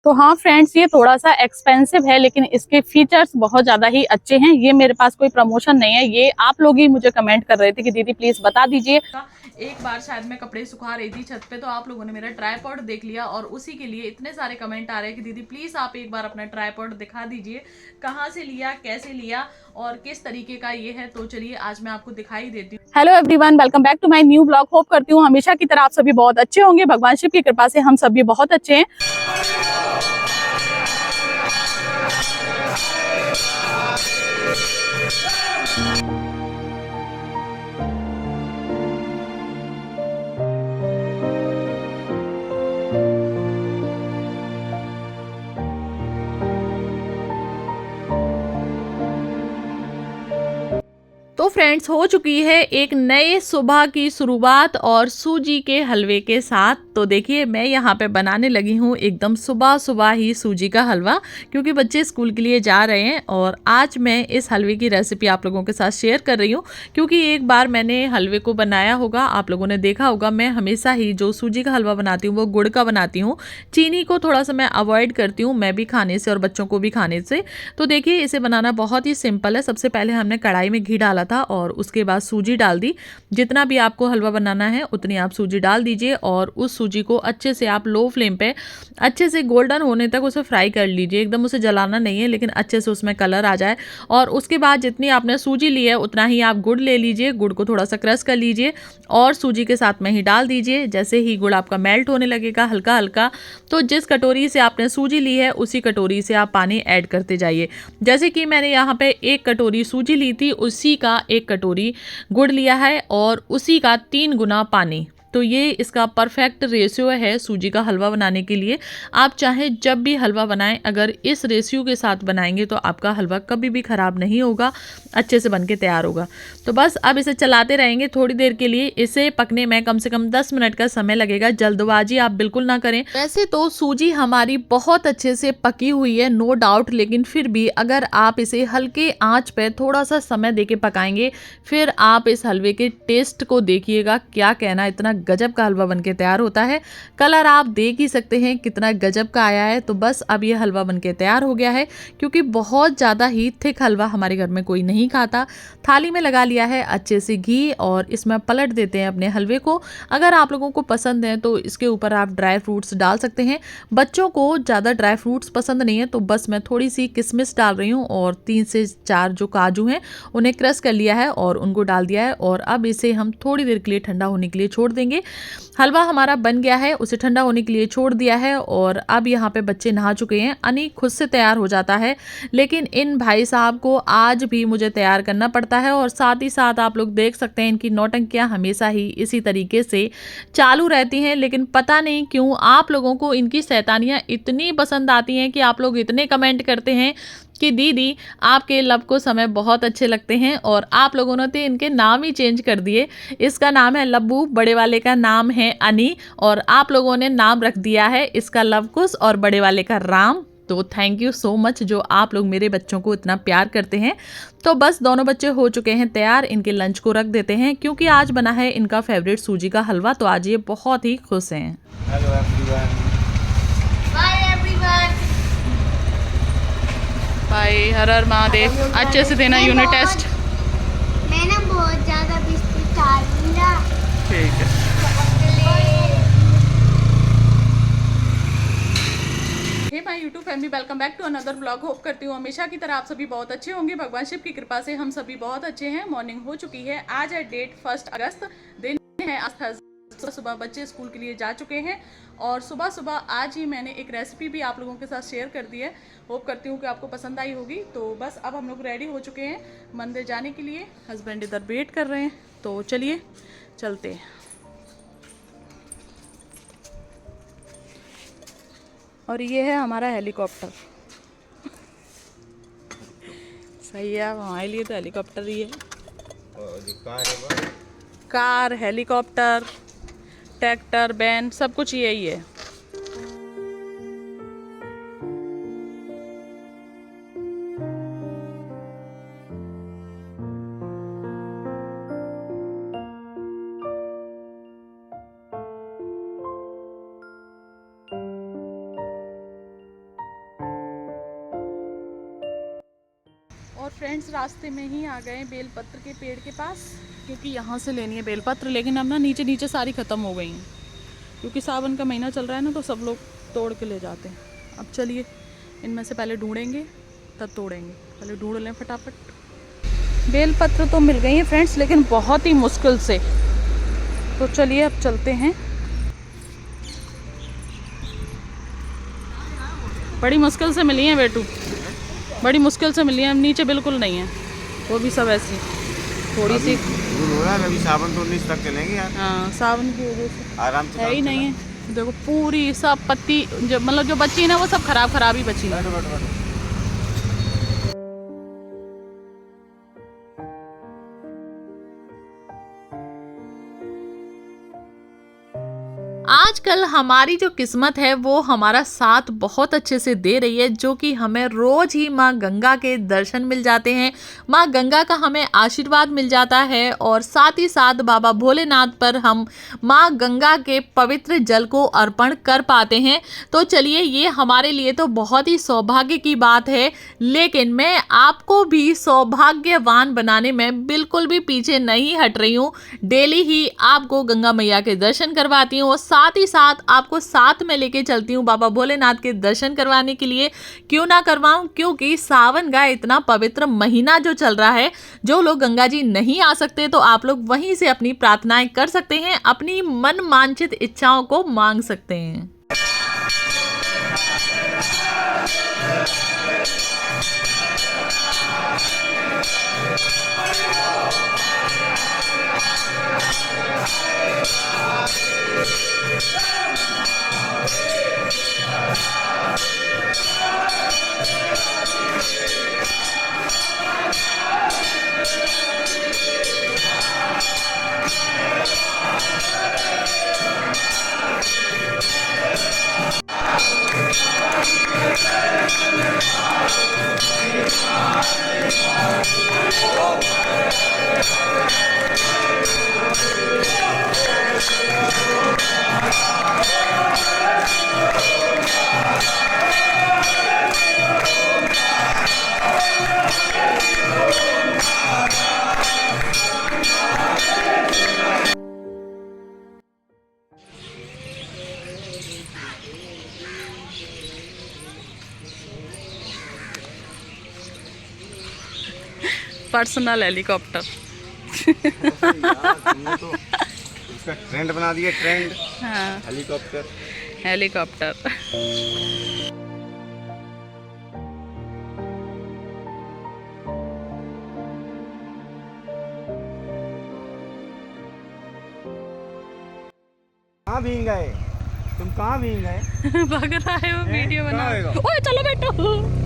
तो हाँ फ्रेंड्स, ये थोड़ा सा एक्सपेंसिव है लेकिन इसके फीचर्स बहुत ज़्यादा ही अच्छे हैं। ये मेरे पास कोई प्रमोशन नहीं है, ये आप लोग ही मुझे कमेंट कर रहे थे कि दीदी प्लीज़ बता दीजिए। एक बार शायद मैं कपड़े सुखा रही थी छत पे, तो आप लोगों ने मेरा ट्राइपॉड देख लिया और उसी के लिए इतने सारे कमेंट आ रहे हैं कि दीदी प्लीज़ आप एक बार अपना ट्राइपॉड दिखा दीजिए, कहाँ से लिया, कैसे लिया और किस तरीके का ये है। तो चलिए आज मैं आपको दिखाई देती हूँ। Hello everyone, welcome back to my new blog. Hope करती हूँ हमेशा की तरह आप सभी बहुत अच्छे होंगे। भगवान शिव की कृपा से हम सभी बहुत अच्छे हैं। तो फ्रेंड्स, हो चुकी है एक नए सुबह की शुरुआत और सूजी के हलवे के साथ। तो देखिए मैं यहाँ पे बनाने लगी हूँ एकदम सुबह सुबह ही सूजी का हलवा, क्योंकि बच्चे स्कूल के लिए जा रहे हैं। और आज मैं इस हलवे की रेसिपी आप लोगों के साथ शेयर कर रही हूँ, क्योंकि एक बार मैंने हलवे को बनाया होगा, आप लोगों ने देखा होगा। मैं हमेशा ही जो सूजी का हलवा बनाती हूँ वो गुड़ का बनाती हूँ। चीनी को थोड़ा सा मैं अवॉइड करती हूँ, मैं भी खाने से और बच्चों को भी खाने से। तो देखिए इसे बनाना बहुत ही सिंपल है। सबसे पहले हमने कढ़ाई में घी डाला था और उसके बाद सूजी डाल दी। जितना भी आपको हलवा बनाना है उतनी आप सूजी डाल दीजिए और उस सूजी को अच्छे से आप लो फ्लेम पे अच्छे से गोल्डन होने तक उसे फ्राई कर लीजिए। एकदम उसे जलाना नहीं है, लेकिन अच्छे से उसमें कलर आ जाए। और उसके बाद जितनी आपने सूजी ली है उतना ही आप गुड़ ले लीजिए। गुड़ को थोड़ा सा क्रश कर लीजिए और सूजी के साथ में ही डाल दीजिए। जैसे ही गुड़ आपका मेल्ट होने लगेगा हल्का हल्का, तो जिस कटोरी से आपने सूजी ली है उसी कटोरी से आप पानी ऐड करते जाइए। जैसे कि मैंने यहाँ पे 1 कटोरी सूजी ली थी, उसी का 1 कटोरी गुड़ लिया है और उसी का 3 गुना पानी। तो ये इसका परफेक्ट रेशियो है सूजी का हलवा बनाने के लिए। आप चाहे जब भी हलवा बनाएं, अगर इस रेशियो के साथ बनाएंगे तो आपका हलवा कभी भी ख़राब नहीं होगा, अच्छे से बन के तैयार होगा। तो बस अब इसे चलाते रहेंगे थोड़ी देर के लिए। इसे पकने में कम से कम 10 मिनट का समय लगेगा। जल्दबाजी आप बिल्कुल ना करें। वैसे तो सूजी हमारी बहुत अच्छे से पकी हुई है, नो डाउट, लेकिन फिर भी अगर आप इसे हल्के आंच पे थोड़ा सा समय देके पकाएंगे, फिर आप इस हलवे के टेस्ट को देखिएगा। क्या कहना, इतना गजब का हलवा बनके तैयार होता है। कलर आप देख ही सकते हैं कितना गजब का आया है। तो बस अब ये हलवा बनके तैयार हो गया है, क्योंकि बहुत ज़्यादा ही थिक हलवा हमारे घर में कोई नहीं खाता। थाली में लगा लिया है अच्छे से घी और इसमें पलट देते हैं अपने हलवे को। अगर आप लोगों को पसंद है तो इसके ऊपर आप ड्राई फ्रूट्स डाल सकते हैं। बच्चों को ज़्यादा ड्राई फ्रूट्स पसंद नहीं है, तो बस मैं थोड़ी सी किशमिश डाल रही हूँ और 3 से 4 जो काजू हैं उन्हें क्रश कर लिया है और उनको डाल दिया है। और अब इसे हम थोड़ी देर के लिए ठंडा होने के लिए छोड़ देंगे। हलवा हमारा बन गया है, उसे ठंडा होने के लिए छोड़ दिया है। और अब यहाँ पे बच्चे नहा चुके हैं। अनी खुद से तैयार हो जाता है, लेकिन इन भाई साहब को आज भी मुझे तैयार करना पड़ता है। और साथ ही साथ आप लोग देख सकते हैं इनकी नौटंकियाँ हमेशा ही इसी तरीके से चालू रहती हैं। लेकिन पता नहीं क्यों आप लोगों को इनकी शैतानियाँ इतनी पसंद आती हैं कि आप लोग इतने कमेंट करते हैं कि दीदी आपके लब को समय बहुत अच्छे लगते हैं। और आप लोगों ने तो इनके नाम ही चेंज कर दिए। इसका नाम है लब्बू, बड़े वाले का नाम है अनी, और आप लोगों ने नाम रख दिया है इसका लवकुश और बड़े वाले का राम। तो थैंक यू सो मच जो आप लोग मेरे बच्चों को इतना प्यार करते हैं। तो बस दोनों बच्चे हो चुके हैं तैयार, इनके लंच को रख देते हैं, क्योंकि आज बना है इनका फेवरेट सूजी का हलवा। तो आज ये बहुत ही खुश हैं। Hello everyone. Bye everyone. Bye, Har Har Mahadev. अच्छे से देना यूनिट टेस्ट। मैं ना बहुत ज्यादा बिस्किट खा रही ना। ठीक है। Hey my YouTube family, welcome back to another vlog. Hope करती हूँ हमेशा की तरह आप सभी बहुत अच्छे होंगे। भगवान शिव की कृपा से हम सभी बहुत अच्छे हैं। मॉर्निंग हो चुकी है, आज है डेट 1 अगस्त, दिन है आज थर्सडे। सुबह बच्चे स्कूल के लिए जा चुके हैं और सुबह सुबह आज ही मैंने एक रेसिपी भी आप लोगों के साथ शेयर कर दी है। होप करती हूँ कि आपको पसंद आई होगी। तो बस अब हम लोग रेडी हो चुके हैं मंदिर जाने के लिए। हस्बैंड इधर वेट कर रहे हैं, तो चलिए चलते हैं। और ये है हमारा हेलीकॉप्टर। सही है, हमारे लिए तो हेलीकॉप्टर ही है। और जो कार है वो कार, हेलीकॉप्टर, ट्रैक्टर, वैन, सब कुछ यही है। फ्रेंड्स रास्ते में ही आ गए बेलपत्र के पेड़ के पास, क्योंकि यहाँ से लेनी है बेलपत्र, लेकिन अब ना नीचे नीचे सारी ख़त्म हो गई हैं, क्योंकि सावन का महीना चल रहा है ना, तो सब लोग तोड़ के ले जाते हैं। अब चलिए इनमें से पहले ढूंढेंगे तब तोड़ेंगे, पहले ढूंढ लें फटाफट। बेलपत्र तो मिल गई हैं फ्रेंड्स, लेकिन बहुत ही मुश्किल से। तो चलिए अब चलते हैं। बड़ी मुश्किल से मिली हैं बेटू, बड़ी मुश्किल से मिली हैं, नीचे बिल्कुल नहीं है, वो भी सब ऐसी थोड़ी सी। हो रहा है अभी, सावन तो 19 तक चलेंगे यार। हाँ सावन की वजह से आराम से है ही नहीं है। देखो पूरी सब पत्ती जो मतलब जो बची है ना, वो सब खराब ही बची है। आजकल हमारी जो किस्मत है वो हमारा साथ बहुत अच्छे से दे रही है, जो कि हमें रोज ही माँ गंगा के दर्शन मिल जाते हैं, माँ गंगा का हमें आशीर्वाद मिल जाता है, और साथ ही साथ बाबा भोलेनाथ पर हम माँ गंगा के पवित्र जल को अर्पण कर पाते हैं। तो चलिए, ये हमारे लिए तो बहुत ही सौभाग्य की बात है, लेकिन मैं आपको भी सौभाग्यवान बनाने में बिल्कुल भी पीछे नहीं हट रही हूँ। डेली ही आपको गंगा मैया के दर्शन करवाती हूँ, साथ ही साथ आपको साथ में लेके चलती हूँ बाबा भोलेनाथ के दर्शन करवाने के लिए। क्यों ना करवाऊं, क्योंकि सावन का इतना पवित्र महीना जो चल रहा है, जो लोग गंगा जी नहीं आ सकते तो आप लोग वहीं से अपनी प्रार्थनाएं कर सकते हैं, अपनी मन वांछित इच्छाओं को मांग सकते हैं। Personal helicopter. तुमने तो उसका ट्रेंड बना दिया, ट्रेंड। हाँ हेलीकॉप्टर। हेलीकॉप्टर। कहाँ भीग गए तुम, कहाँ भीग गए? भाग रहा है वो, वीडियो बना। कहाँ होएगा? ओए चलो बेटो।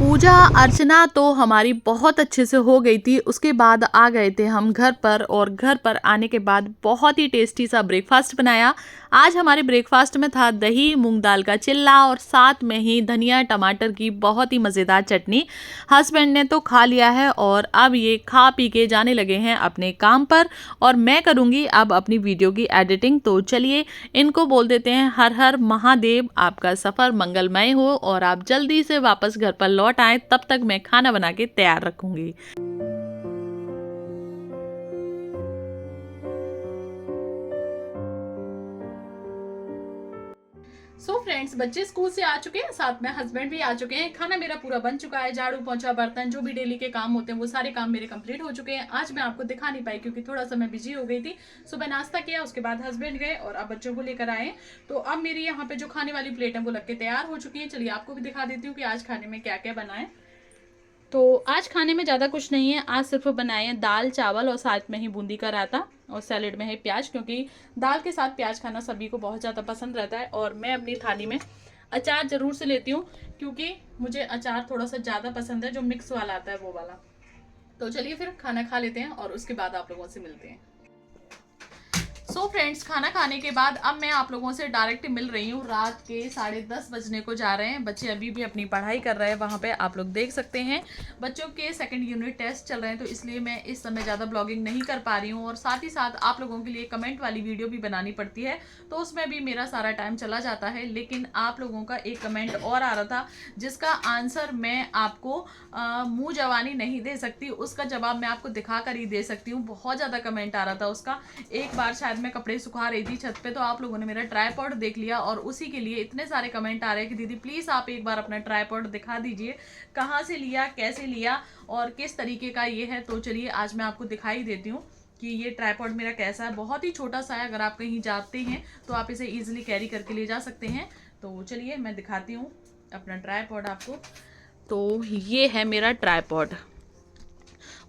पूजा अर्चना तो हमारी बहुत अच्छे से हो गई थी। उसके बाद आ गए थे हम घर पर, और घर पर आने के बाद बहुत ही टेस्टी सा ब्रेकफास्ट बनाया। आज हमारे ब्रेकफास्ट में था दही, मूंग दाल का चिल्ला, और साथ में ही धनिया टमाटर की बहुत ही मज़ेदार चटनी। हस्बैंड ने तो खा लिया है, और अब ये खा पी के जाने लगे हैं अपने काम पर, और मैं करूँगी अब अपनी वीडियो की एडिटिंग। तो चलिए इनको बोल देते हैं हर हर महादेव, आपका सफ़र मंगलमय हो और आप जल्दी से वापस घर पर लौट आए। तब तक मैं खाना बना के तैयार रखूंगी। सो फ्रेंड्स, बच्चे स्कूल से आ चुके हैं, साथ में हस्बैंड भी आ चुके हैं। खाना मेरा पूरा बन चुका है, झाड़ू पोंछा बर्तन जो भी डेली के काम होते हैं वो सारे काम मेरे कंप्लीट हो चुके हैं। आज मैं आपको दिखा नहीं पाई क्योंकि थोड़ा सा मैं बिजी हो गई थी। सुबह नाश्ता किया, उसके बाद हस्बैंड गए और अब बच्चों को लेकर आए। तो अब मेरी यहाँ पे जो खाने वाली प्लेट है वो लग के तैयार हो चुकी है। चलिए आपको भी दिखा देती हूँ कि आज खाने में क्या क्या बनाए। तो आज खाने में ज़्यादा कुछ नहीं है, आज सिर्फ बनाए हैं दाल चावल और साथ में ही बूंदी का रायता, और सैलेड में है प्याज, क्योंकि दाल के साथ प्याज खाना सभी को बहुत ज़्यादा पसंद रहता है। और मैं अपनी थाली में अचार ज़रूर से लेती हूँ, क्योंकि मुझे अचार थोड़ा सा ज़्यादा पसंद है, जो मिक्स वाला आता है वो वाला। तो चलिए फिर खाना खा लेते हैं और उसके बाद आप लोगों से मिलते हैं। सो फ्रेंड्स, खाना खाने के बाद अब मैं आप लोगों से डायरेक्ट मिल रही हूँ। रात के 10:30 बजने को जा रहे हैं। बच्चे अभी भी अपनी पढ़ाई कर रहे हैं। वहाँ पे आप लोग देख सकते हैं बच्चों के सेकंड यूनिट टेस्ट चल रहे हैं, तो इसलिए मैं इस समय ज़्यादा ब्लॉगिंग नहीं कर पा रही हूँ। और साथ ही साथ आप लोगों के लिए कमेंट वाली वीडियो भी बनानी पड़ती है, तो उसमें भी मेरा सारा टाइम चला जाता है। लेकिन आप लोगों का एक कमेंट और आ रहा था जिसका आंसर मैं आपको मुँह जवानी नहीं दे सकती, उसका जवाब मैं आपको दिखा कर ही दे सकती हूँ। बहुत ज़्यादा कमेंट आ रहा था उसका। एक बार शायद मैं कपड़े सुखा रही थी छत पे, तो आप लोगों ने मेरा ट्राइपॉड देख लिया और उसी के लिए इतने सारे कमेंट आ रहे हैं कि दीदी प्लीज़ आप एक बार अपना ट्राइपॉड दिखा दीजिए, कहाँ से लिया, कैसे लिया और किस तरीके का ये है। तो चलिए आज मैं आपको दिखाई देती हूँ कि ये ट्राइपॉड मेरा कैसा है। बहुत ही छोटा सा है, अगर आप कहीं जाते हैं तो आप इसे ईजिली कैरी करके ले जा सकते हैं। तो चलिए मैं दिखाती हूँ अपना ट्राइपॉड आपको। तो ये है मेरा ट्राइपॉड,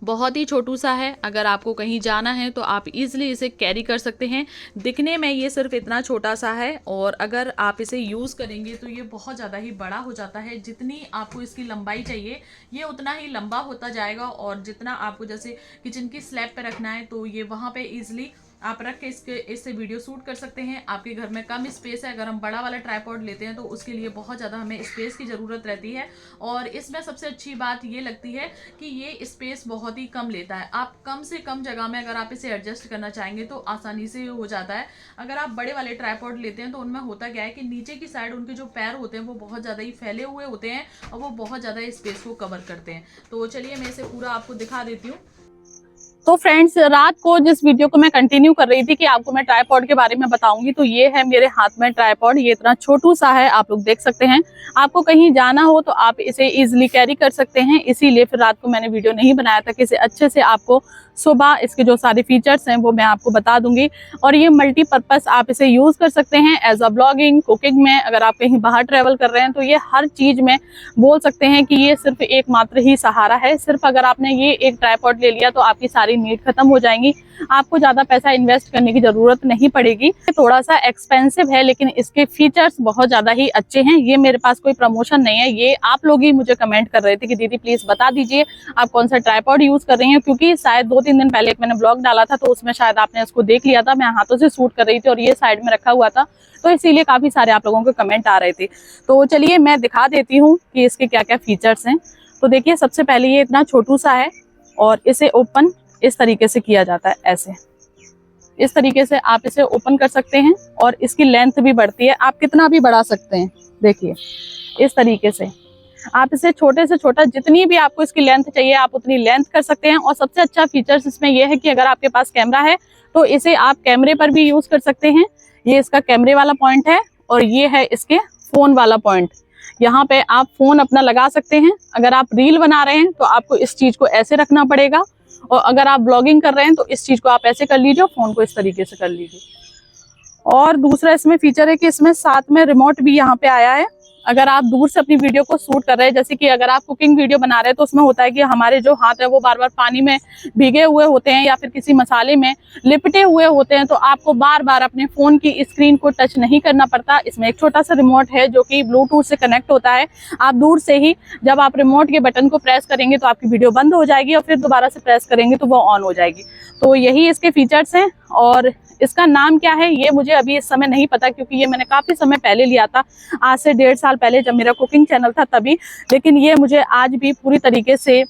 बहुत ही छोटू सा है। अगर आपको कहीं जाना है तो आप इजीली इसे कैरी कर सकते हैं। दिखने में ये सिर्फ इतना छोटा सा है और अगर आप इसे यूज़ करेंगे तो ये बहुत ज़्यादा ही बड़ा हो जाता है। जितनी आपको इसकी लंबाई चाहिए ये उतना ही लंबा होता जाएगा, और जितना आपको जैसे किचन की स्लैब पे रखना है तो ये वहाँ पे इजीली आप रख के इससे वीडियो शूट कर सकते हैं। आपके घर में कम स्पेस है, अगर हम बड़ा वाला ट्राइपॉड लेते हैं तो उसके लिए बहुत ज़्यादा हमें स्पेस की ज़रूरत रहती है। और इसमें सबसे अच्छी बात ये लगती है कि ये स्पेस बहुत ही कम लेता है। आप कम से कम जगह में अगर आप इसे एडजस्ट करना चाहेंगे तो आसानी से हो जाता है। अगर आप बड़े वाले ट्राइपॉड लेते हैं तो उनमें होता क्या है कि नीचे की साइड उनके जो पैर होते हैं वो बहुत ज़्यादा ही फैले हुए होते हैं और वो बहुत ज़्यादा स्पेस को कवर करते हैं। तो चलिए मैं इसे पूरा आपको दिखा देती हूँ। तो फ्रेंड्स, रात को जिस वीडियो को मैं कंटिन्यू कर रही थी कि आपको मैं ट्राइपॉड के बारे में बताऊंगी, तो ये है मेरे हाथ में ट्राइपॉड। ये इतना छोटू सा है, आप लोग देख सकते हैं। आपको कहीं जाना हो तो आप इसे इजीली कैरी कर सकते हैं, इसीलिए फिर रात को मैंने वीडियो नहीं बनाया था कि इसे अच्छे से आपको सुबह इसके जो सारे फीचर्स हैं वो मैं आपको बता दूंगी। और ये मल्टीपर्पज़ आप इसे यूज़ कर सकते हैं एज अ ब्लॉगिंग, कुकिंग में। अगर आप कहीं बाहर ट्रैवल कर रहे हैं तो ये हर चीज़ में बोल सकते हैं कि ये सिर्फ एकमात्र ही सहारा है। सिर्फ अगर आपने ये एक ट्राइपॉड ले लिया तो आपकी सारी नीड खत्म हो जाएंगी, आपको ज़्यादा पैसा इन्वेस्ट करने की ज़रूरत नहीं पड़ेगी। थोड़ा सा एक्सपेंसिव है लेकिन इसके फीचर्स बहुत ज़्यादा ही अच्छे हैं। ये मेरे पास कोई प्रमोशन नहीं है, ये आप लोग ही मुझे कमेंट कर रहे थे कि दीदी प्लीज़ बता दीजिए आप कौन सा ट्राइपॉड यूज़ कर रही हैं, क्योंकि शायद 2-3 दिन पहले एक मैंने ब्लॉग डाला था तो उसमें शायद आपने उसको देख लिया था। मैं हाथों से शूट कर रही थी और ये साइड में रखा हुआ था, तो इसीलिए काफ़ी सारे आप लोगों के कमेंट आ रहे थे। तो चलिए मैं दिखा देती हूँ कि इसके क्या क्या फीचर्स हैं। तो देखिए, सबसे पहले ये इतना छोटू सा है और इसे ओपन इस तरीके से किया जाता है। ऐसे इस तरीके से आप इसे ओपन कर सकते हैं और इसकी लेंथ भी बढ़ती है, आप कितना भी बढ़ा सकते हैं। देखिए इस तरीके से आप इसे छोटे से छोटा जितनी भी आपको इसकी लेंथ चाहिए आप उतनी लेंथ कर सकते हैं। और सबसे अच्छा फीचर्स इसमें यह है कि अगर आपके पास कैमरा है तो इसे आप कैमरे पर भी यूज कर सकते हैं। ये इसका कैमरे वाला पॉइंट है और ये है इसके फोन वाला पॉइंट। यहाँ पे आप फोन अपना लगा सकते हैं। अगर आप रील बना रहे हैं तो आपको इस चीज को ऐसे रखना पड़ेगा, और अगर आप ब्लॉगिंग कर रहे हैं तो इस चीज को आप ऐसे कर लीजिए, फोन को इस तरीके से कर लीजिए। और दूसरा इसमें फीचर है कि इसमें साथ में रिमोट भी यहाँ पे आया है। अगर आप दूर से अपनी वीडियो को शूट कर रहे हैं, जैसे कि अगर आप कुकिंग वीडियो बना रहे हैं तो उसमें होता है कि हमारे जो हाथ है वो बार बार पानी में भीगे हुए होते हैं या फिर किसी मसाले में लिपटे हुए होते हैं, तो आपको बार बार अपने फ़ोन की स्क्रीन को टच नहीं करना पड़ता। इसमें एक छोटा सा रिमोट है जो कि ब्लूटूथ से कनेक्ट होता है। आप दूर से ही जब आप रिमोट के बटन को प्रेस करेंगे तो आपकी वीडियो बंद हो जाएगी और फिर दोबारा से प्रेस करेंगे तो वो ऑन हो जाएगी। तो यही इसके फीचर्स हैं। और इसका नाम क्या है ये मुझे अभी इस समय नहीं पता, क्योंकि ये मैंने काफ़ी समय पहले लिया था, आज से 1.5 साल पहले जब मेरा कुकिंग चैनल था तभी। लेकिन ये मुझे आज भी पूरी तरीके से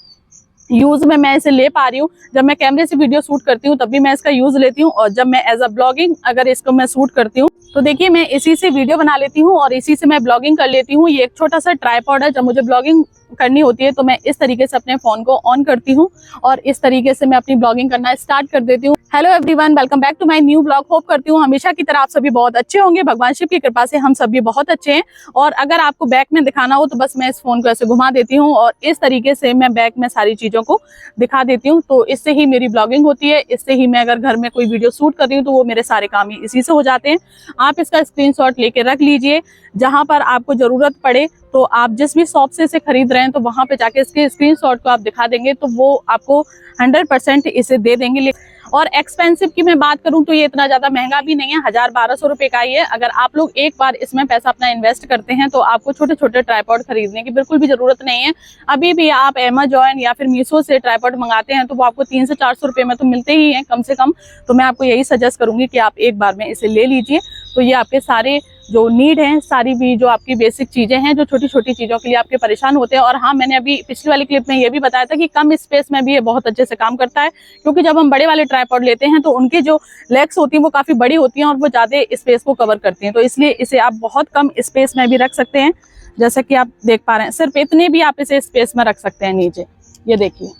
यूज़ में मैं इसे ले पा रही हूँ। जब मैं कैमरे से वीडियो शूट करती हूँ तब भी मैं इसका यूज़ लेती हूँ, और जब मैं एज अ ब्लॉगिंग अगर इसको मैं शूट करती हूँ तो देखिए मैं इसी से वीडियो बना लेती हूँ और इसी से मैं ब्लॉगिंग कर लेती हूँ। ये एक छोटा सा ट्राइपॉड है। जब मुझे ब्लॉगिंग करनी होती है तो मैं इस तरीके से अपने फ़ोन को ऑन करती हूँ और इस तरीके से मैं अपनी ब्लॉगिंग करना स्टार्ट कर देती हूँ। Hello everyone, welcome back to my new blog. Hope करती हूँ हमेशा की तरह आप सभी बहुत अच्छे होंगे। भगवान शिव की कृपा से हम सभी बहुत अच्छे हैं। और अगर आपको बैक में दिखाना हो तो बस मैं इस फ़ोन को ऐसे घुमा देती हूँ और इस तरीके से मैं बैक में सारी चीज़ों को दिखा देती हूँ। तो इससे ही मेरी ब्लॉगिंग होती है, इससे ही मैं अगर घर में कोई वीडियो शूट कर रही हूँ तो वो मेरे सारे काम ही इसी से हो जाते हैं। आप इसका स्क्रीनशॉट लेके रख लीजिए, जहाँ पर आपको ज़रूरत पड़े तो आप जिस भी शॉप से इसे खरीद रहे हैं तो वहाँ पे जाके इसके स्क्रीनशॉट को आप दिखा देंगे तो वो आपको 100% इसे दे देंगे। और एक्सपेंसिव की मैं बात करूं तो ये इतना ज्यादा महंगा भी नहीं है, 1000-1200 रुपए का ही है। अगर आप लोग एक बार इसमें पैसा अपना इन्वेस्ट करते हैं तो आपको छोटे छोटे ट्राइपॉड खरीदने की बिल्कुल भी जरूरत नहीं है। अभी भी आप Amazon या फिर मीशो से ट्राइपॉड मंगाते हैं तो वो आपको 300 से 400 रुपए में तो मिलते ही हैं कम से कम। तो मैं आपको यही सजेस्ट करूंगी कि आप एक बार में इसे ले लीजिए। तो ये आपके सारे जो नीड है, सारी भी जो आपकी बेसिक चीजें हैं, जो छोटी छोटी चीजों के लिए आपके परेशान होते हैं। और हाँ, मैंने अभी पिछली वाली क्लिप में ये भी बताया था कि कम स्पेस में भी ये बहुत अच्छे से काम करता है, क्योंकि जब हम बड़े वाले ट्राइपॉड लेते हैं तो उनके जो लेग्स होती हैं वो काफी बड़ी होती हैं और वो ज्यादा स्पेस को कवर करती हैं। तो इसलिए इसे आप बहुत कम स्पेस में भी रख सकते हैं, जैसा कि आप देख पा रहे हैं। सिर्फ इतने भी आप इसे स्पेस में रख सकते हैं नीचे। ये देखिए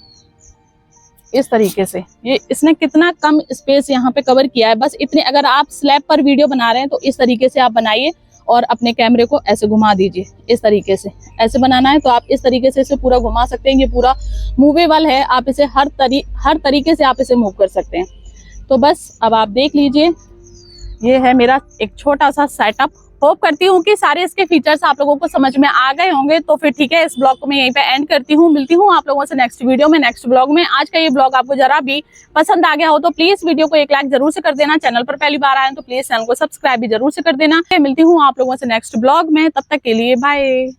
इस तरीके से ये इसने कितना कम स्पेस यहाँ पे कवर किया है। बस इतने, अगर आप स्लैब पर वीडियो बना रहे हैं तो इस तरीके से आप बनाइए और अपने कैमरे को ऐसे घुमा दीजिए। इस तरीके से ऐसे बनाना है तो आप इस तरीके से इसे पूरा घुमा सकते हैं। ये पूरा मूवेबल है, आप इसे हर तरीके से आप इसे मूव कर सकते हैं। तो बस अब आप देख लीजिए, ये है मेरा एक छोटा सा सेटअप। होप करती हूँ कि सारे इसके फीचर्स आप लोगों को समझ में आ गए होंगे। तो फिर ठीक है, इस ब्लॉग को मैं यहीं पे एंड करती हूँ। मिलती हूँ आप लोगों से नेक्स्ट वीडियो में, नेक्स्ट ब्लॉग में। आज का ये ब्लॉग आपको जरा भी पसंद आ गया हो तो प्लीज वीडियो को एक लाइक जरूर से कर देना। चैनल पर पहली बार आए तो प्लीज चैनल को सब्सक्राइब भी जरूर से कर देना। मिलती हूँ आप लोगों से नेक्स्ट ब्लॉग में, तब तक के लिए बाय।